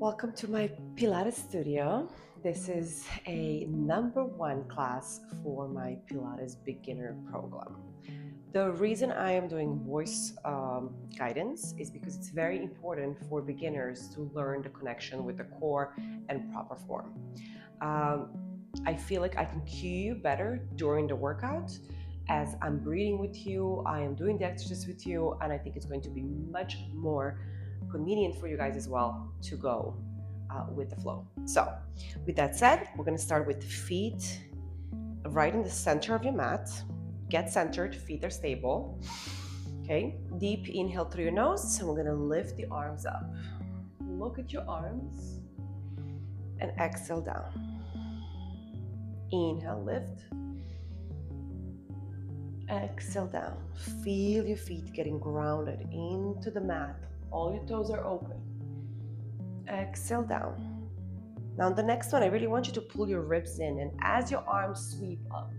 Welcome to my Pilates studio. This is a #1 class for my Pilates beginner program. The reason I am doing voice guidance is because it's very important for beginners to learn the connection with the core and proper form. I feel like I can cue you better during the workout as I'm breathing with you, I am doing the exercise with you, and I think it's going to be much more convenient for you guys as well to go with the flow. So, with that said, we're going to start with feet right in the center of your mat. Get centered, feet are stable. Okay, deep inhale through your nose, and we're going to lift the arms up. Look at your arms and exhale down. Inhale, lift. Exhale down. Feel your feet getting grounded into the mat. All your toes are open. Exhale down. Now the next one, I really want you to pull your ribs in, and as your arms sweep up,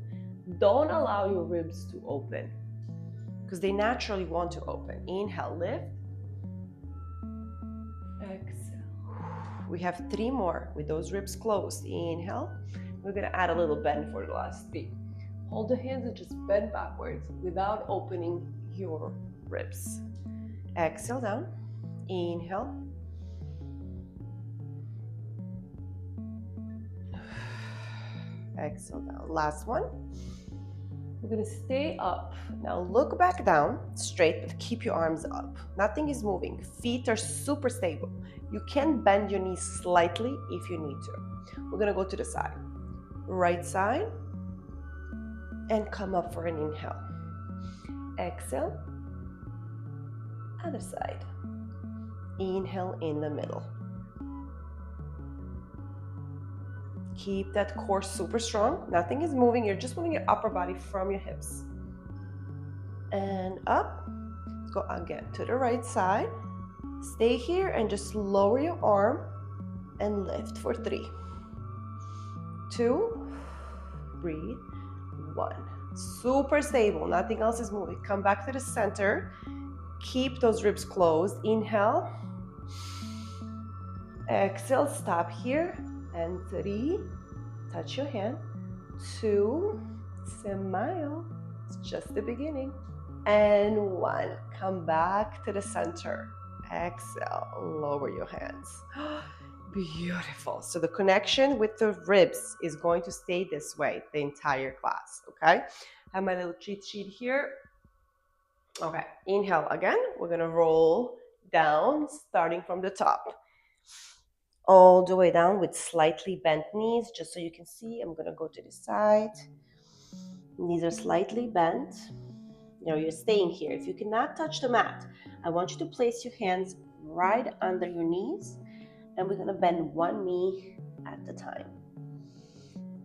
don't allow your ribs to open because they naturally want to open. Inhale, lift. Exhale. We have 3 more with those ribs closed. Inhale. We're going to add a little bend for the last 3. Hold the hands and just bend backwards without opening your ribs. Exhale down. Inhale. Exhale down. Last one. We're going to stay up. Now look back down, straight, but keep your arms up. Nothing is moving. Feet are super stable. You can bend your knees slightly if you need to. We're going to go to the side. Right side. And come up for an inhale. Exhale. Other side. Inhale in the middle. Keep that core super strong. Nothing is moving. You're just moving your upper body from your hips. And up. Go again to the right side. Stay here and just lower your arm and lift for 3. 2. Breathe. 1. Super stable. Nothing else is moving. Come back to the center. Keep those ribs closed. Inhale. Exhale. Stop here. And 3. Touch your hand. 2. Smile. It's just the beginning. And 1. Come back to the center. Exhale. Lower your hands. Beautiful. So the connection with the ribs is going to stay this way the entire class, okay? I have my little cheat sheet here. Okay, inhale again. We're going to roll down, starting from the top. All the way down with slightly bent knees, just so you can see. I'm going to go to the side. Knees are slightly bent. You're staying here. If you cannot touch the mat, I want you to place your hands right under your knees. And we're going to bend one knee at a time.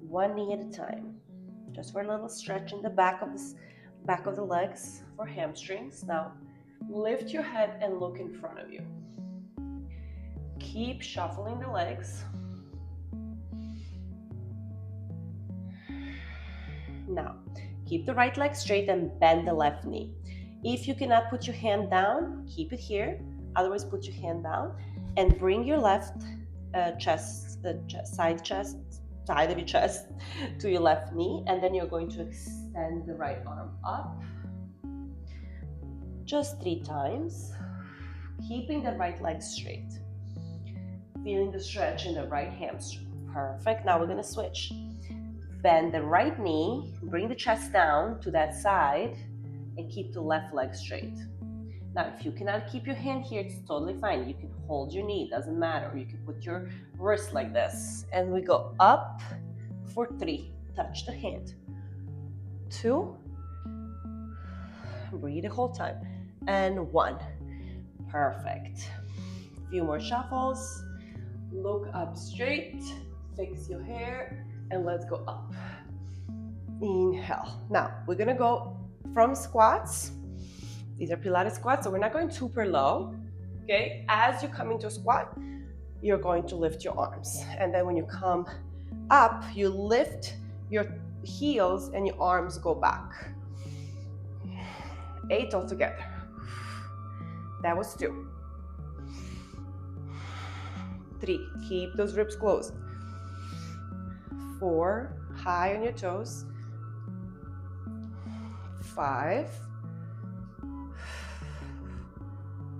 One knee at a time. Just for a little stretch in the back of the legs for hamstrings. Now, lift your head and look in front of you. Keep shuffling the legs. Now, keep the right leg straight and bend the left knee. If you cannot put your hand down, keep it here. Otherwise, put your hand down. And bring your left side of your chest to your left knee, and then you're going to extend the right arm up. Just 3 times, keeping the right leg straight. Feeling the stretch in the right hamstring. Perfect. Now we're going to switch. Bend the right knee, bring the chest down to that side, and keep the left leg straight. Now, if you cannot keep your hand here, it's totally fine. You can hold your knee, doesn't matter. Or you can put your wrist like this. And we go up for 3. Touch the hand. 2. Breathe the whole time. And 1. Perfect. A few more shuffles. Look up straight. Fix your hair. And let's go up. Inhale. Now, we're going to go from squats. These are Pilates squats, so we're not going super low, okay? As you come into a squat, you're going to lift your arms. And then when you come up, you lift your heels and your arms go back. 8 altogether. That was 2. 3, keep those ribs closed. 4, high on your toes. 5,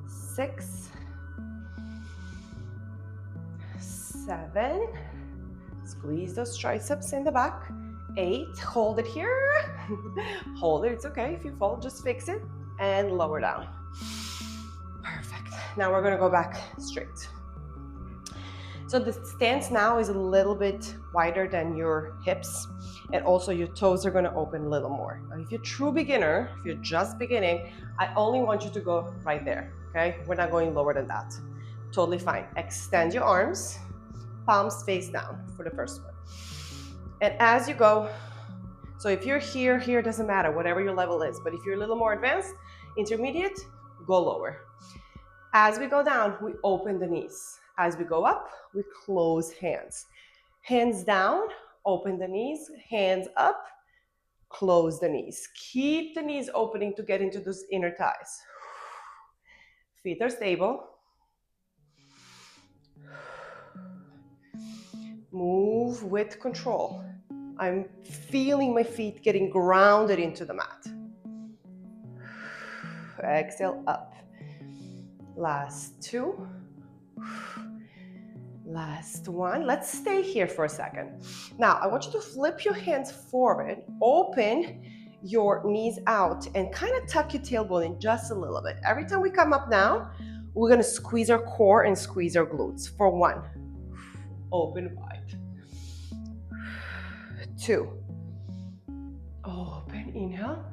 6, 7, squeeze those triceps in the back. 8, hold it here. Hold it, it's okay if you fall, just fix it and lower down. Perfect. Now we're gonna go back straight. So the stance now is a little bit wider than your hips, and also your toes are gonna open a little more. Now, if you're a true beginner, if you're just beginning, I only want you to go right there, okay? We're not going lower than that. Totally fine. Extend your arms, palms face down for the first one. And as you go, so if you're here doesn't matter, whatever your level is, but if you're a little more advanced, intermediate, go lower. As we go down, we open the knees. As we go up, we close hands. Hands down, open the knees, hands up, close the knees. Keep the knees opening to get into those inner thighs. Feet are stable. Move with control. I'm feeling my feet getting grounded into the mat. Exhale up. Last 2. Last 1. Let's stay here for a second. Now, I want you to flip your hands forward, open your knees out, and kind of tuck your tailbone in just a little bit. Every time we come up now, we're going to squeeze our core and squeeze our glutes. For 1, open wide. 2, open, inhale.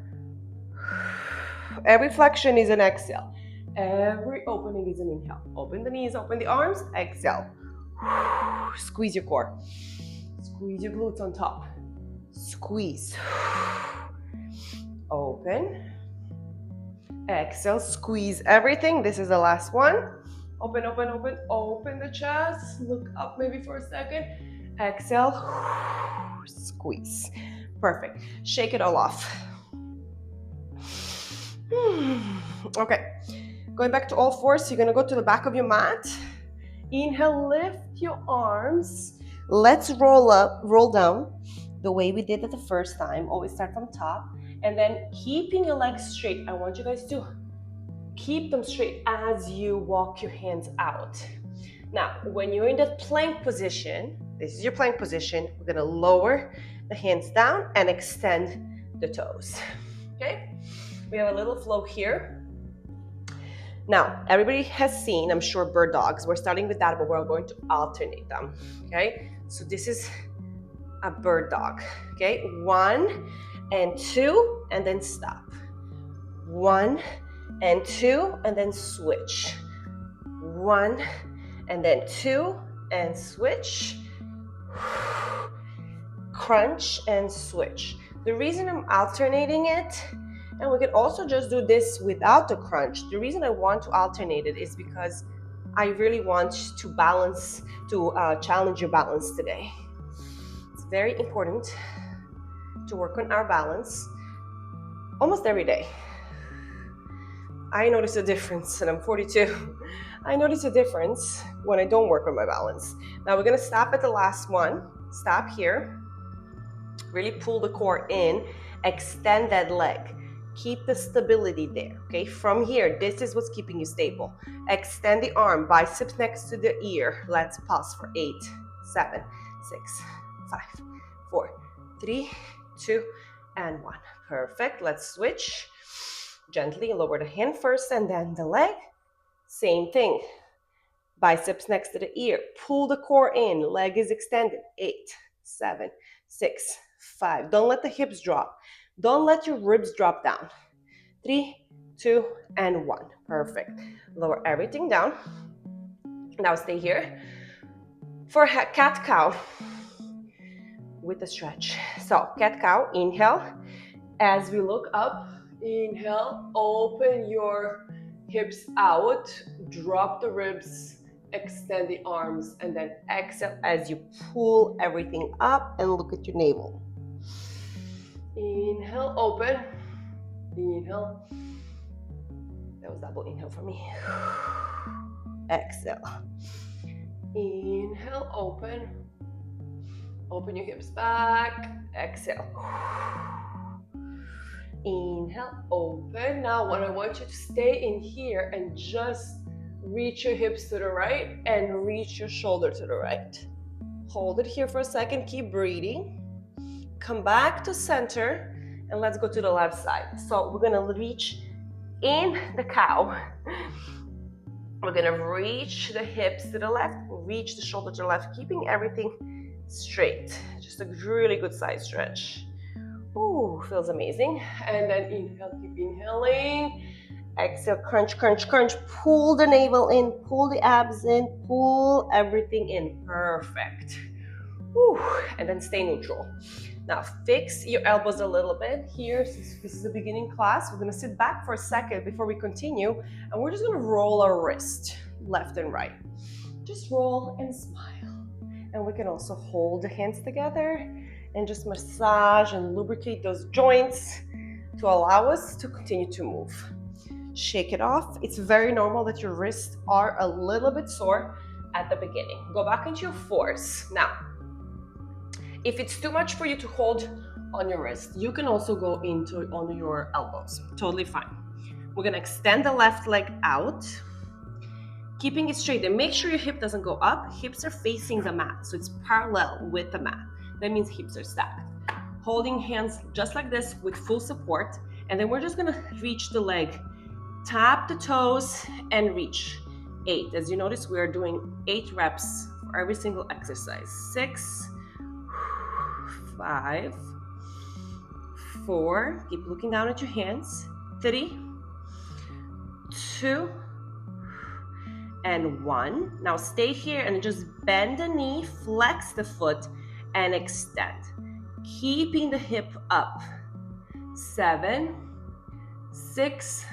Every flexion is an exhale. Every opening is an inhale. Open the knees, open the arms, exhale. Squeeze your core. Squeeze your glutes on top. Squeeze. Open. Exhale, squeeze everything. This is the last one. Open, open, open. Open the chest. Look up maybe for a second. Exhale. Squeeze. Perfect. Shake it all off. Okay. Going back to all fours, you're gonna go to the back of your mat. Inhale, lift your arms. Let's roll down the way we did it the first time. Always start from top. And then keeping your legs straight. I want you guys to keep them straight as you walk your hands out. Now, when you're in that plank position, this is your plank position, we're gonna lower the hands down and extend the toes. Okay? We have a little flow here. Now, everybody has seen, I'm sure, bird dogs. We're starting with that, but we're going to alternate them, okay? So this is a bird dog, okay? 1 and 2, and then stop. 1 and 2, and then switch. 1 and then 2, and switch. Crunch and switch. The reason I'm alternating it, and we can also just do this without the crunch. The reason I want to alternate it is because I really want to balance, to challenge your balance today. It's very important to work on our balance almost every day. I notice a difference, and I'm 42. I notice a difference when I don't work on my balance. Now we're gonna stop at the last one. Stop here. Really pull the core in, extend that leg. Keep the stability there, okay? From here, this is what's keeping you stable. Extend the arm, biceps next to the ear. Let's pause for 8, 7, 6, 5, 4, 3, 2, and 1. Perfect. Let's switch. Gently lower the hand first and then the leg. Same thing. Biceps next to the ear. Pull the core in. Leg is extended. 8, 7, 6, 5. Don't let the hips drop. Don't let your ribs drop down. 3, 2, and 1. Perfect. Lower everything down. Now stay here for cat-cow with a stretch. So cat-cow, inhale. As we look up, inhale, open your hips out, drop the ribs, extend the arms, and then exhale as you pull everything up and look at your navel. Inhale, open. Inhale. That was double inhale for me. Exhale. Inhale, open. Open your hips back. Exhale. Inhale, open. Now what I want you to stay in here and just reach your hips to the right and reach your shoulder to the right. Hold it here for a second. Keep breathing. Come back to center and let's go to the left side. So we're gonna reach in the cow. We're gonna reach the hips to the left, reach the shoulder to the left, keeping everything straight. Just a really good side stretch. Ooh, feels amazing. And then inhale, keep inhaling. Exhale, crunch, crunch, crunch. Pull the navel in, pull the abs in, pull everything in. Perfect. Woo. And then stay neutral. Now fix your elbows a little bit here. Since this is the beginning class, we're gonna sit back for a second before we continue, and we're just gonna roll our wrist left and right. Just roll and smile. And we can also hold the hands together and just massage and lubricate those joints to allow us to continue to move. Shake it off. It's very normal that your wrists are a little bit sore at the beginning. Go back into your fours. Now, if it's too much for you to hold on your wrist, you can also go into on your elbows. Totally fine. We're gonna extend the left leg out, keeping it straight, and make sure your hip doesn't go up. Hips are facing the mat, so it's parallel with the mat. That means hips are stacked. Holding hands just like this with full support, and then we're just gonna reach the leg, tap the toes, and reach. 8. As you notice, we are doing 8 reps for every single exercise. 6, 5, 4, keep looking down at your hands. 3, 2, and 1. Now stay here and just bend the knee, flex the foot, and extend. Keeping the hip up. 7, 6,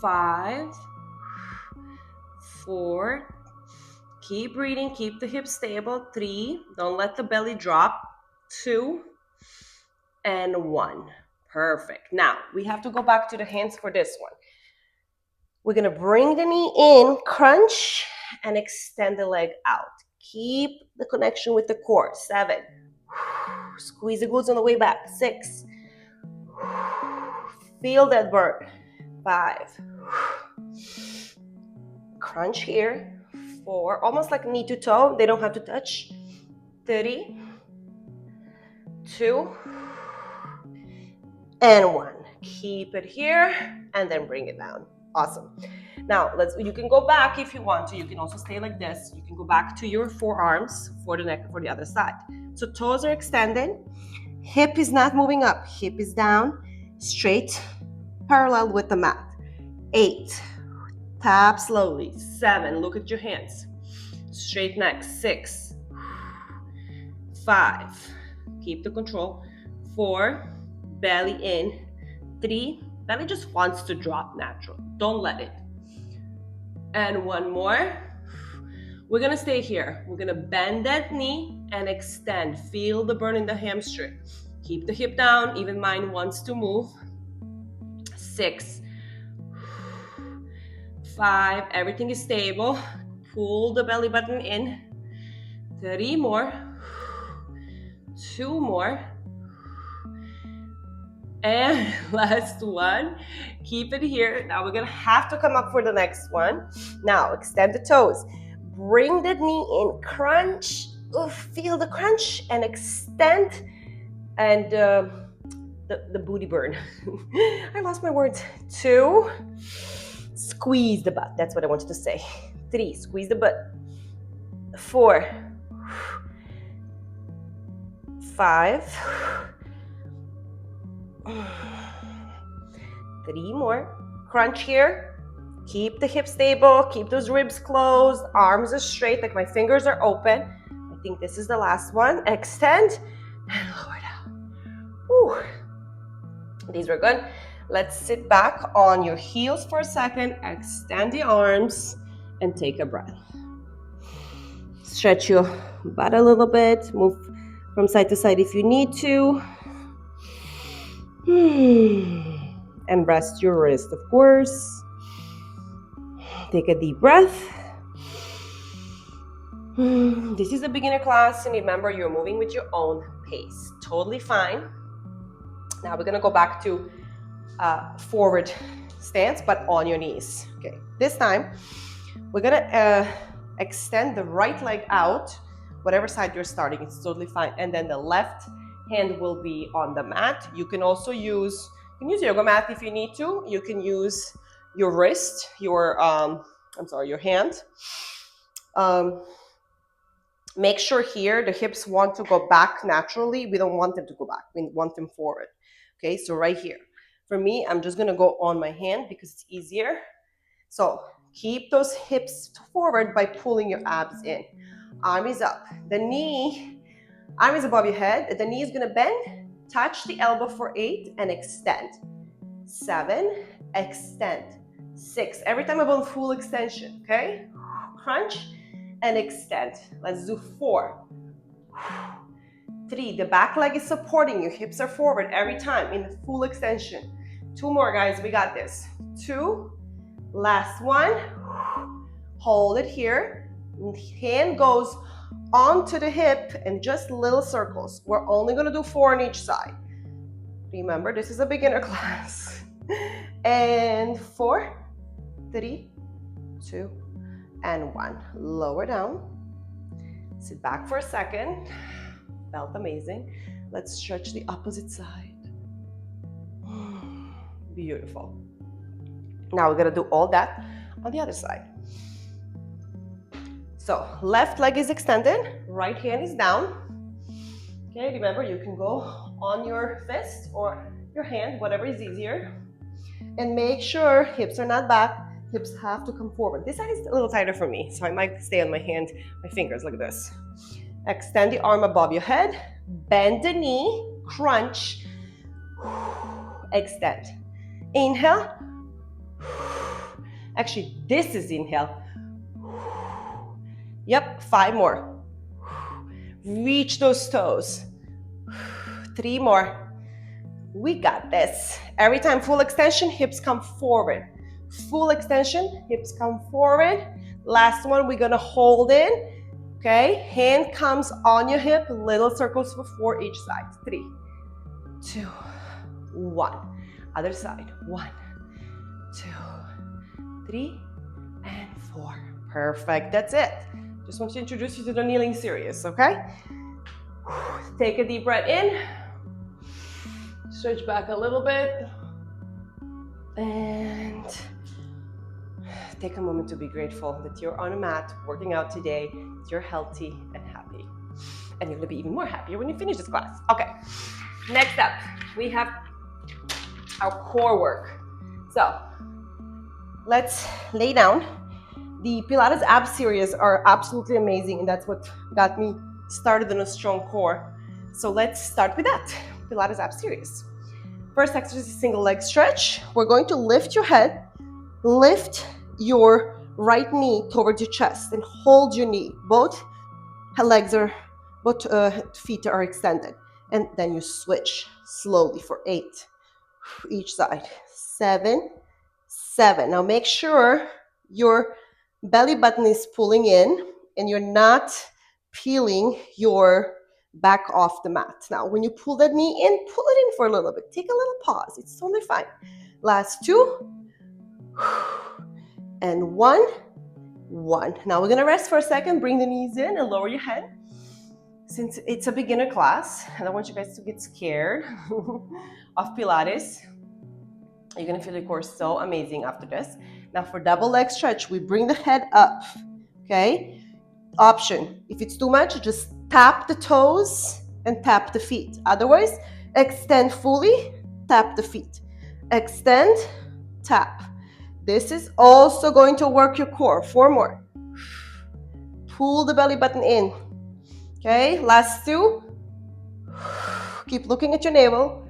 5, 4, keep breathing, keep the hips stable. 3, don't let the belly drop. 2, and 1. Perfect. Now, we have to go back to the hands for this one. We're gonna bring the knee in, crunch, and extend the leg out. Keep the connection with the core. 7, squeeze the glutes on the way back. 6, feel that burn. 5, crunch here. 4, almost like knee to toe, they don't have to touch. 3, 2, and 1. Keep it here and then bring it down. Awesome. Now you can go back if you want to. You can also stay like this. You can go back to your forearms for the neck, for the other side. So toes are extended, hip is not moving up, hip is down, straight, parallel with the mat. 8, tap slowly. 7, look at your hands, straight neck. 6, 5, keep the control. 4, belly in. 3, belly just wants to drop natural, don't let it. And 1 more. We're gonna stay here. We're gonna bend that knee and extend. Feel the burn in the hamstring. Keep the hip down, even mine wants to move. 6, 5, everything is stable. Pull the belly button in. 3 more. 2 more. And last one. Keep it here. Now we're gonna have to come up for the next one. Now extend the toes. Bring the knee in, crunch. Oof, feel the crunch and extend. And the booty burn. I lost my words. 2, squeeze the butt. That's what I wanted to say. 3, squeeze the butt. 4, 5, 3 more. Crunch here. Keep the hips stable. Keep those ribs closed. Arms are straight, like my fingers are open. I think this is the last one. Extend and lower down. Whew. These were good. Let's sit back on your heels for a second. Extend the arms and take a breath. Stretch your butt a little bit. Move from side to side if you need to. And rest your wrist, of course. Take a deep breath. This is a beginner class, and remember, you're moving with your own pace. Totally fine. Now we're gonna go back to forward stance, but on your knees. Okay, this time we're gonna extend the right leg out, whatever side you're starting, it's totally fine. And then the left hand will be on the mat. You can also use, yoga mat if you need to. You can use your wrist, your hand. Make sure here the hips want to go back naturally. We don't want them to go back. We want them forward. Okay, so right here. For me, I'm just gonna go on my hand because it's easier. So keep those hips forward by pulling your abs in. Arm is up. The knee, arm is above your head. The knee is gonna bend. Touch the elbow for 8 and extend. 7, extend. 6. Every time I'm on full extension, okay? Crunch and extend. Let's do 4. 3. The back leg is supporting you. Hips are forward every time in the full extension. 2 more, guys. We got this. 2. Last one. Hold it here. Hand goes onto the hip and just little circles. We're only going to do 4 on each side. Remember, this is a beginner class. And 4, 3, 2, and 1. Lower down. Sit back for a second. Felt amazing. Let's stretch the opposite side. Beautiful. Now we're gonna do all that on the other side. So left leg is extended, right hand is down. Okay, remember you can go on your fist or your hand, whatever is easier. And make sure hips are not back, hips have to come forward. This side is a little tighter for me, so I might stay on my hand, my fingers like this. Extend the arm above your head, bend the knee, crunch, extend. Inhale. Actually, this is inhale. Yep, 5 more. Reach those toes. 3 more. We got this. Every time full extension, hips come forward. Full extension, hips come forward. Last one, we're gonna hold in. Okay, hand comes on your hip, little circles for 4 each side. 3, 2, 1. Other side. 1, 2, 3, and 4. Perfect. That's it. Just want to introduce you to the kneeling series, okay? Take a deep breath in. Stretch back a little bit. And take a moment to be grateful that you're on a mat working out today, that you're healthy and happy. And you're going to be even more happier when you finish this class. Okay, next up, we have our core work. So let's lay down. The Pilates ab series are absolutely amazing, and that's what got me started on a strong core. So let's start with that, Pilates ab series. First exercise is single leg stretch. We're going to lift your head, lift your right knee towards your chest, and hold your knee. Both feet are extended. And then you switch slowly for 8 each side. 7, 7. Now make sure your belly button is pulling in and you're not peeling your back off the mat. Now, when you pull that knee in, pull it in for a little bit. Take a little pause. It's totally fine. Last 2. And 1, 1. Now we're going to rest for a second. Bring the knees in and lower your head. Since it's a beginner class, I don't want you guys to get scared of Pilates. You're going to feel your core so amazing after this. Now for double leg stretch, we bring the head up, okay? Option, if it's too much, just tap the toes and tap the feet. Otherwise, extend fully, tap the feet. Extend, tap. This is also going to work your core. 4 more. Pull the belly button in. Okay, last 2. Keep looking at your navel.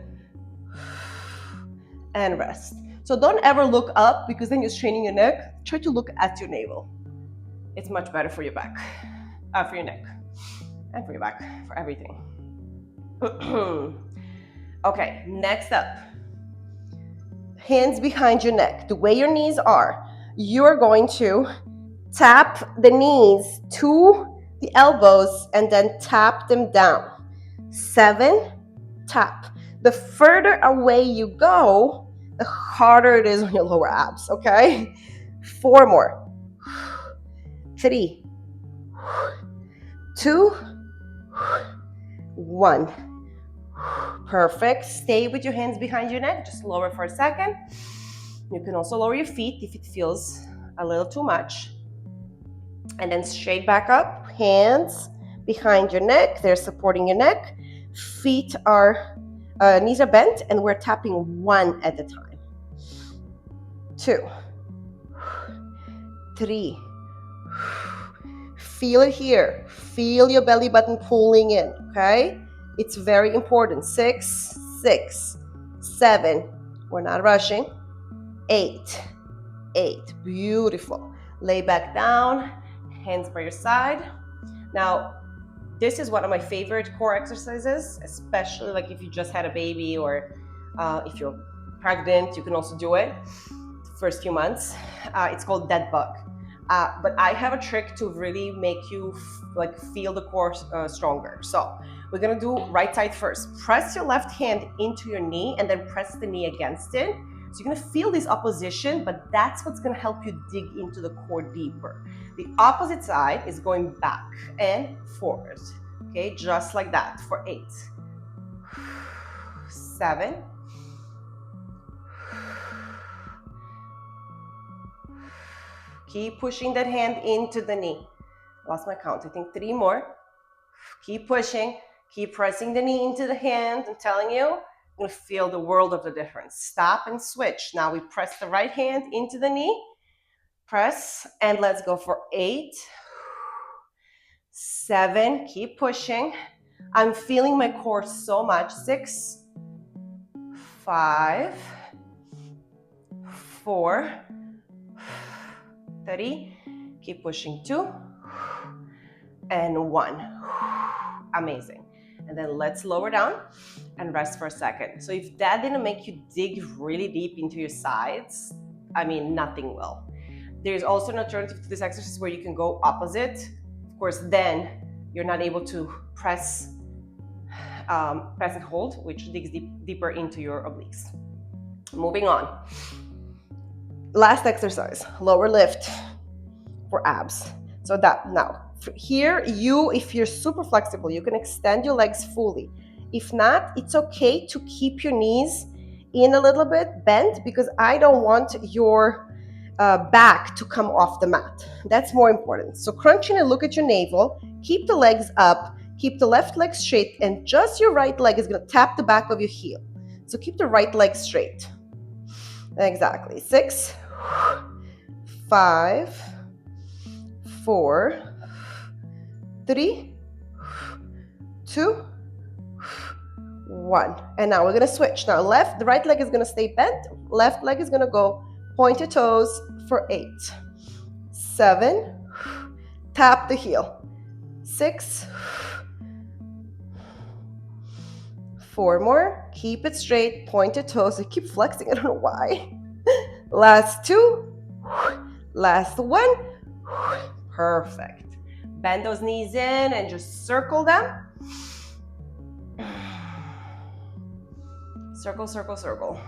And rest. So don't ever look up because then you're straining your neck. Try to look at your navel. It's much better for your back, for your neck, and for your back, for everything. Okay, next up. Hands behind your neck. The way your knees are, you're going to tap the knees to the elbows and then tap them down. 7, tap. The further away you go, the harder it is on your lower abs, okay? 4 more. 3, 2, 1. Perfect. Stay with your hands behind your neck. Just lower for a second. You can also lower your feet if it feels a little too much. And then straight back up. Hands behind your neck. They're supporting your neck. Feet are, knees are bent, and we're tapping 1 at a time. 2, 3. Feel it here. Feel your belly button pulling in, okay? It's very important. 6, 6, 7. We're not rushing. 8, 8. Beautiful. Lay back down, hands by your side. Now, this is one of my favorite core exercises, especially like if you just had a baby or if you're pregnant, you can also do it the first few months. It's called dead bug. But I have a trick to really make you feel the core stronger. So we're gonna do right side first. Press your left hand into your knee and then press the knee against it. So you're gonna feel this opposition, but that's what's gonna help you dig into the core deeper. The opposite side is going back and forward. Okay, just like that for 8, 7, 8. Keep pushing that hand into the knee. Lost my count. I think 3 more. Keep pushing. Keep pressing the knee into the hand. I'm telling you, you're going to feel the world of the difference. Stop and switch. Now we press the right hand into the knee. Press, and let's go for 8, 7. Keep pushing. I'm feeling my core so much. 6, 5, 4, 3. Keep pushing. 2 and 1. Amazing. And then let's lower down and rest for a second. So if that didn't make you dig really deep into your sides, I mean, nothing will. There's also an alternative to this exercise where you can go opposite. Of course, then you're not able to press and hold, which digs deeper into your obliques. Moving on. Last exercise, lower lift for abs. So that now here, if you're super flexible, you can extend your legs fully. If not, it's okay to keep your knees in a little bit bent, because I don't want your back to come off the mat. That's more important. So crunch in and look at your navel. Keep the legs up. Keep the left leg straight, and just your right leg is going to tap the back of your heel. So keep the right leg straight. Exactly. 6, 5, 4, 3, 2, 1. And now we're going to switch. Now the right leg is going to stay bent. Left leg is going to go point your toes for 8, 7. Tap the heel. 6, 4 more. Keep it straight. Point your toes. I keep flexing. I don't know why. Last 2. Last 1. Perfect. Bend those knees in and just circle them. Circle, circle, circle.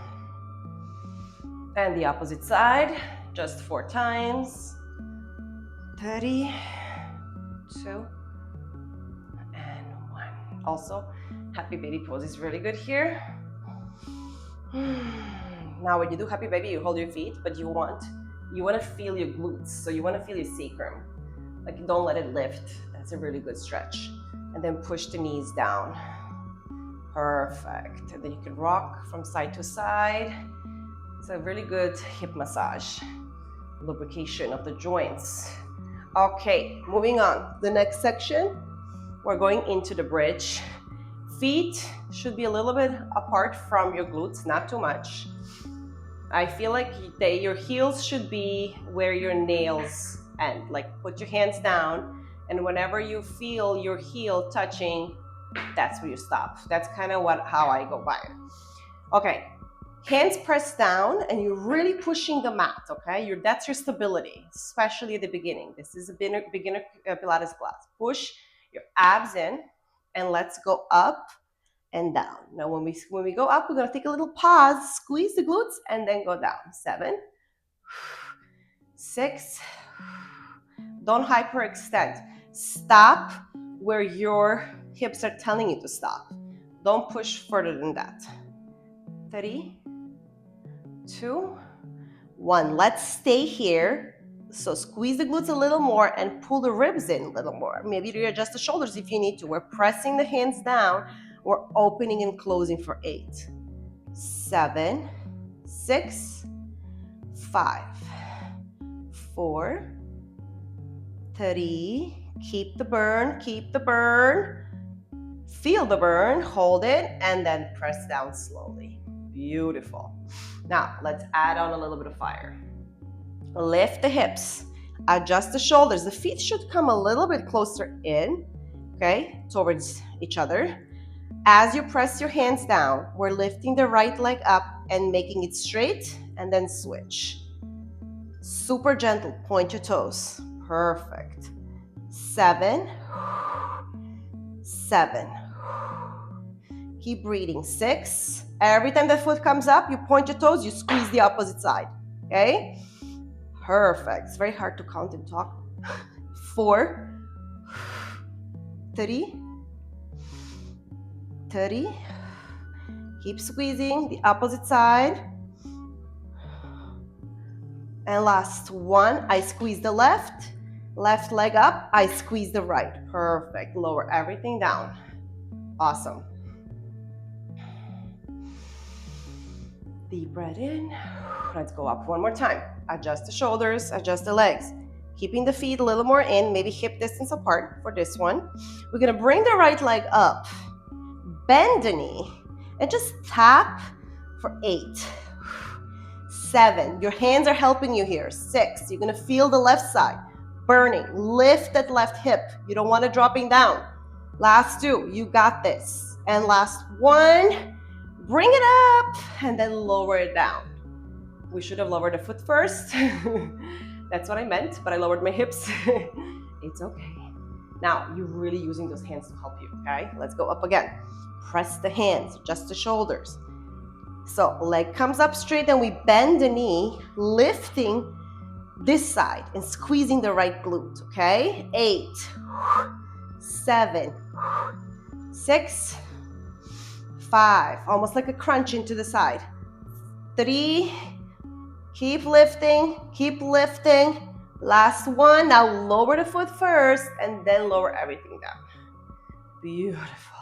And the opposite side, just 4 times. 30, 2, and 1. Also, happy baby pose is really good here. Now when you do happy baby, you hold your feet, but you want to feel your glutes. So you want to feel your sacrum. Like, don't let it lift. That's a really good stretch. And then push the knees down. Perfect. And then you can rock from side to side. It's a really good hip massage, lubrication of the joints. Okay, moving on. The next section, we're going into the bridge. Feet should be a little bit apart from your glutes, not too much. I feel like your heels should be where your nails end. Like, put your hands down, and whenever you feel your heel touching, that's where you stop. That's kind of how I go by it. Okay, Hands pressed down, and you're really pushing the mat, okay? That's your stability, especially at the beginning. This is a beginner Pilates class. Push your abs in, and let's go up and down. Now, when we go up, we're gonna take a little pause, squeeze the glutes, and then go down. 7, 6. Don't hyperextend. Stop where your hips are telling you to stop. Don't push further than that. 3, 2, 1. Let's stay here. So squeeze the glutes a little more and pull the ribs in a little more. Maybe readjust the shoulders if you need to. We're pressing the hands down. We're opening and closing for 8, 7, 6, 5, 4, 3. Keep the burn, keep the burn. Feel the burn, hold it, and then press down slowly. Beautiful. Now, let's add on a little bit of fire. Lift the hips, adjust the shoulders. The feet should come a little bit closer in, okay, towards each other. As you press your hands down, we're lifting the right leg up and making it straight, and then switch. Super gentle, point your toes. Perfect. 7, 7. Keep breathing. 6. Every time the foot comes up, you point your toes, you squeeze the opposite side. Okay? Perfect. It's very hard to count and talk. 4, 3, 30. Keep squeezing the opposite side. And last 1, I squeeze the left leg up, I squeeze the right. Perfect. Lower everything down. Awesome. Deep breath in. Let's go up one more time. Adjust the shoulders, adjust the legs. Keeping the feet a little more in, maybe hip distance apart for this one. We're gonna bring the right leg up, bend the knee, and just tap for 8, 7. Your hands are helping you here. 6. You're gonna feel the left side burning. Lift that left hip. You don't want it dropping down. Last 2. You got this. And last 1. Bring it up and then lower it down. We should have lowered the foot first. That's what I meant, but I lowered my hips. It's okay. Now, you're really using those hands to help you, okay? Let's go up again. Press the hands, adjust the shoulders. So, leg comes up straight and we bend the knee, lifting this side and squeezing the right glute, okay? 8, 7, 6, 5. Almost like a crunch into the side. 3. Keep lifting, keep lifting. Last 1. Now lower the foot first and then lower everything down. Beautiful.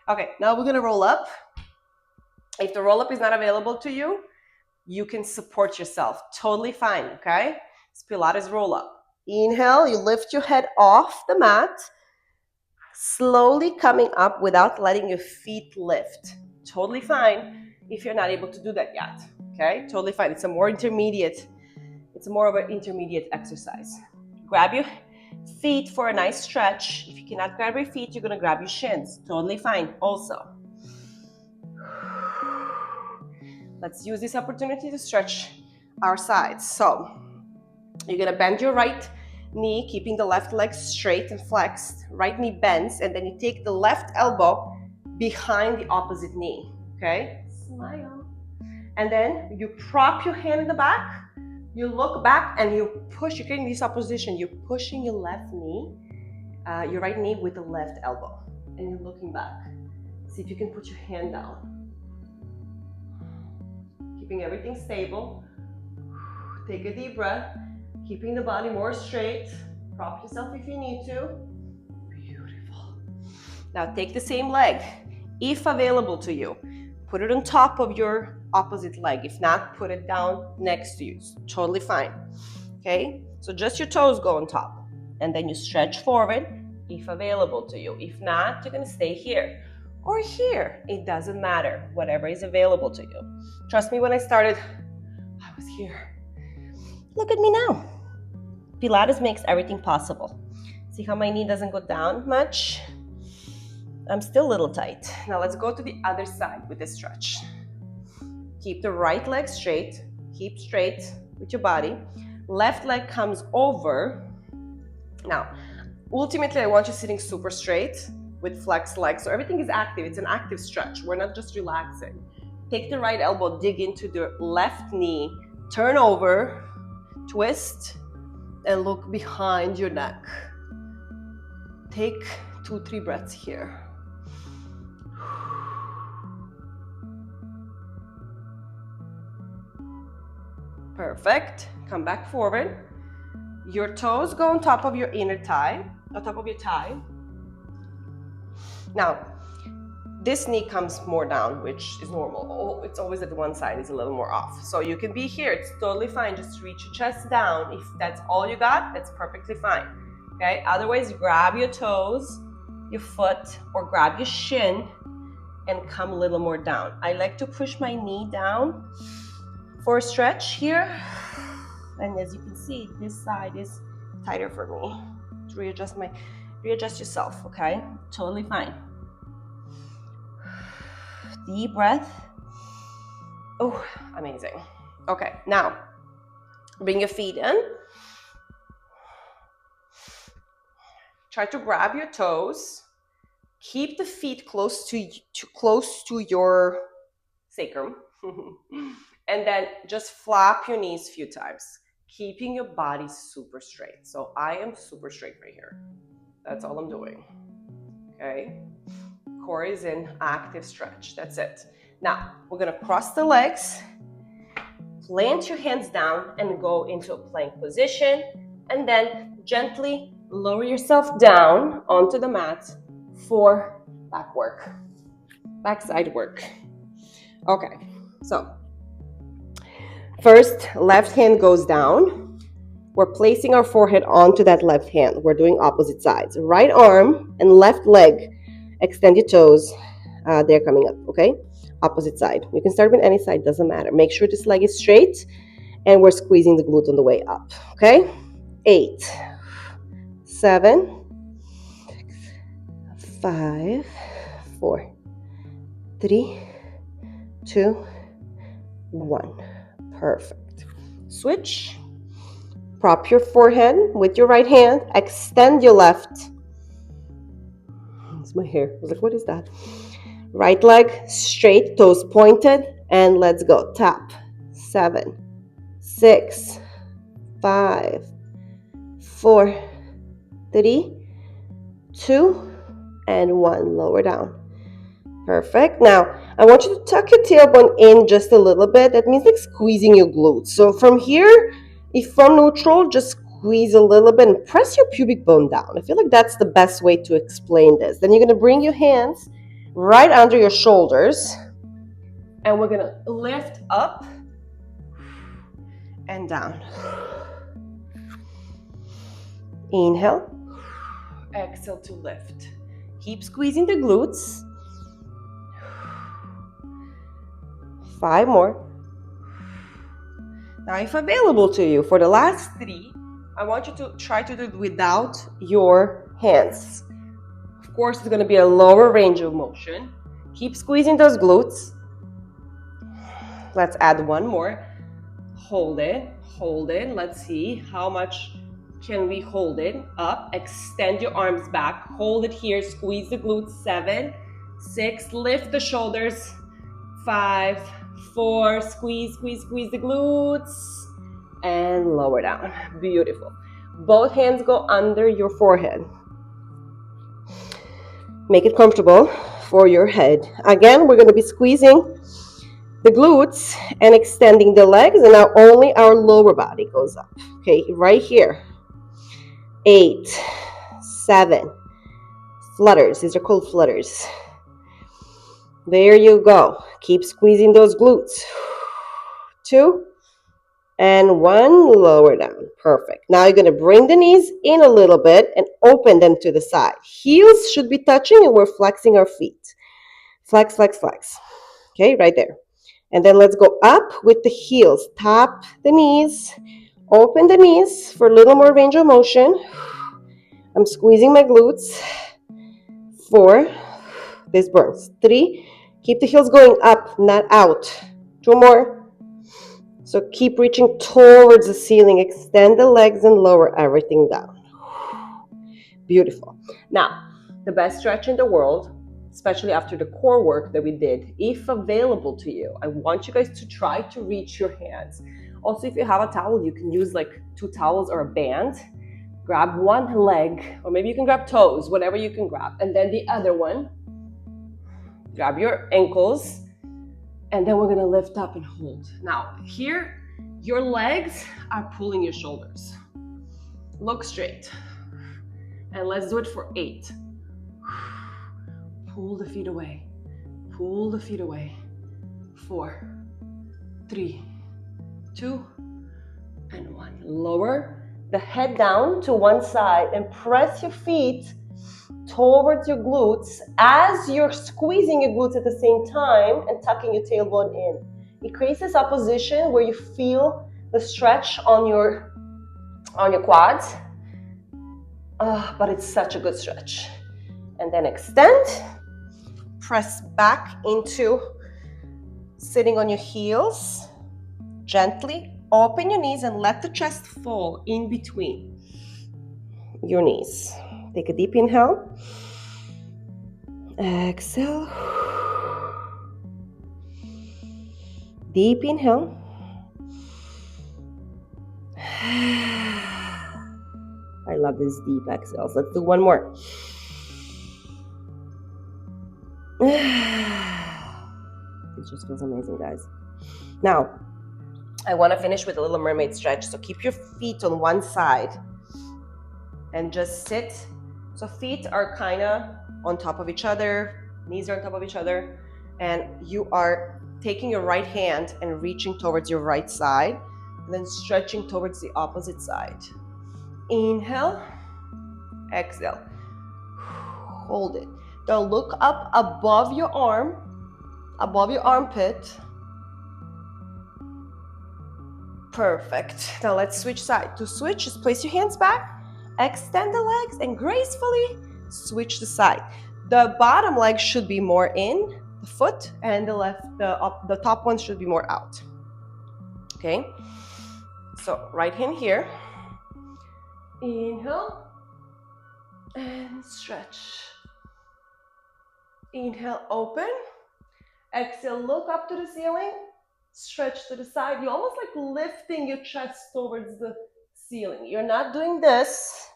Okay, now we're gonna roll up. If the roll up is not available to you, you can support yourself. Totally fine, okay? It's Pilates roll up. Inhale, you lift your head off the mat, slowly coming up without letting your feet lift. Totally fine if you're not able to do that yet, okay? Totally fine. It's more of an intermediate exercise. Grab your feet for a nice stretch. If you cannot grab your feet, you're gonna grab your shins. Totally fine also. Let's use this opportunity to stretch our sides. So you're gonna bend your right knee, keeping the left leg straight and flexed. Right knee bends, and then you take the left elbow behind the opposite knee, okay? Smile. And then you prop your hand in the back, you look back and you push, you're getting this opposition, you're pushing your left knee, your right knee with the left elbow, and you're looking back. See if you can put your hand down. Keeping everything stable. Take a deep breath, keeping the body more straight. Prop yourself if you need to. Beautiful. Now take the same leg, if available to you. Put it on top of your opposite leg. If not, put it down next to you. It's totally fine. Okay? So just your toes go on top. And then you stretch forward if available to you. If not, you're going to stay here or here. It doesn't matter. Whatever is available to you. Trust me, when I started, I was here. Look at me now. Pilates makes everything possible. See how my knee doesn't go down much? I'm still a little tight. Now let's go to the other side with this stretch. Keep the right leg straight. Keep straight with your body. Left leg comes over. Now, ultimately, I want you sitting super straight with flexed legs. So everything is active. It's an active stretch. We're not just relaxing. Take the right elbow, dig into the left knee, turn over, twist, and look behind your neck. Take 2-3 breaths here. Perfect. Come back forward. Your toes go on top of your inner thigh, on top of your thigh. Now, this knee comes more down, which is normal. Oh, it's always that one side is a little more off. So you can be here. It's totally fine. Just reach your chest down. If that's all you got, that's perfectly fine. Okay? Otherwise, grab your toes, your foot, or grab your shin and come a little more down. I like to push my knee down for a stretch here. And as you can see, this side is tighter for me. To readjust yourself, okay? Totally fine. Deep breath. Oh, amazing. Okay, now bring your feet in. Try to grab your toes. Keep the feet close to your sacrum. And then just flap your knees a few times, keeping your body super straight. So I am super straight right here. That's all I'm doing. Okay? Core is in active stretch. That's it. Now, we're going to cross the legs, plant your hands down, and go into a plank position. And then gently lower yourself down onto the mat for back work, backside work. Okay, so first, left hand goes down. We're placing our forehead onto that left hand. We're doing opposite sides. Right arm and left leg. Extend your toes. They're coming up, okay? Opposite side. You can start with any side, doesn't matter. Make sure this leg is straight and we're squeezing the glute on the way up, okay? 8, 7, 6, 5, 4, 3, 2, 1. Perfect. Switch. Prop your forehead with your right hand. Extend your left. It's my hair. I was like, what is that? Right leg straight, toes pointed, and let's go. Tap. 7, 6, 5, 4, 3, 2, and 1. Lower down. Perfect. Now, I want you to tuck your tailbone in just a little bit. That means like squeezing your glutes. So from here, if from neutral, just squeeze a little bit and press your pubic bone down. I feel like that's the best way to explain this. Then you're going to bring your hands right under your shoulders. And we're going to lift up and down. Inhale. Exhale to lift. Keep squeezing the glutes. 5 more. Now, if available to you, for the last 3, I want you to try to do it without your hands. Of course, it's going to be a lower range of motion. Keep squeezing those glutes. Let's add 1 more. Hold it, hold it. Let's see how much can we hold it. Up, extend your arms back. Hold it here, squeeze the glutes. 7, 6, lift the shoulders. 5, 4, squeeze the glutes, and lower down. Beautiful. Both hands go under your forehead. Make it comfortable for your head. Again, we're going to be squeezing the glutes and extending the legs, and now only our lower body goes up. Okay, right here. 8, 7, flutters. These are called flutters. There you go. Keep squeezing those glutes. 2 and 1. Lower down. Perfect. Now you're going to bring the knees in a little bit and open them to the side. Heels should be touching and we're flexing our feet. Flex, flex, flex. Okay, right there. And then let's go up with the heels. Tap the knees. Open the knees for a little more range of motion. I'm squeezing my glutes. 4, This burns. 3. Keep the heels going up, not out. 2 more. So keep reaching towards the ceiling. Extend the legs and lower everything down. Beautiful. Now, the best stretch in the world, especially after the core work that we did, if available to you, I want you guys to try to reach your hands. Also, if you have a towel, you can use like 2 towels or a band. Grab one leg, or maybe you can grab toes, whatever you can grab. And then the other one, grab your ankles, and then we're gonna lift up and hold. Now, here, your legs are pulling your shoulders. Look straight. And let's do it for 8. Pull the feet away. Pull the feet away. 4, 3, 2, and 1. Lower the head down to one side and press your feet towards your glutes as you're squeezing your glutes at the same time and tucking your tailbone in. It creates this opposition where you feel the stretch on your quads, but it's such a good stretch. And then extend, press back into sitting on your heels, gently open your knees and let the chest fall in between your knees. Take a deep inhale. Exhale. Deep inhale. I love these deep exhales. Let's do one more. It just feels amazing, guys. Now, I want to finish with a little mermaid stretch. So keep your feet on one side and just sit. So feet are kind of on top of each other, knees are on top of each other, and you are taking your right hand and reaching towards your right side, and then stretching towards the opposite side. Inhale, exhale, hold it. Now look up above your arm, above your armpit. Perfect. Now let's switch side. To switch, just place your hands back, extend the legs, and gracefully switch the side. The bottom leg should be more in the foot, and the top one should be more out. Okay. So right hand here. Inhale and stretch. Inhale, open. Exhale, look up to the ceiling. Stretch to the side. You're almost like lifting your chest towards the ceiling. You're not doing this.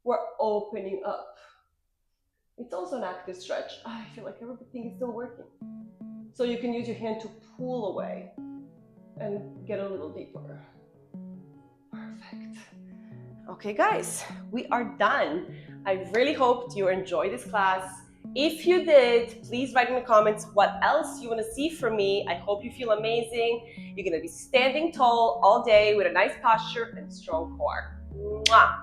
We're opening up. It's also an active stretch. I feel like everything is still working. So you can use your hand to pull away and get a little deeper. Perfect. Okay, guys, we are done. I really hoped you enjoyed this class. If you did, please write in the comments what else you want to see from me. I hope you feel amazing. You're going to be standing tall all day with a nice posture and strong core. Mwah!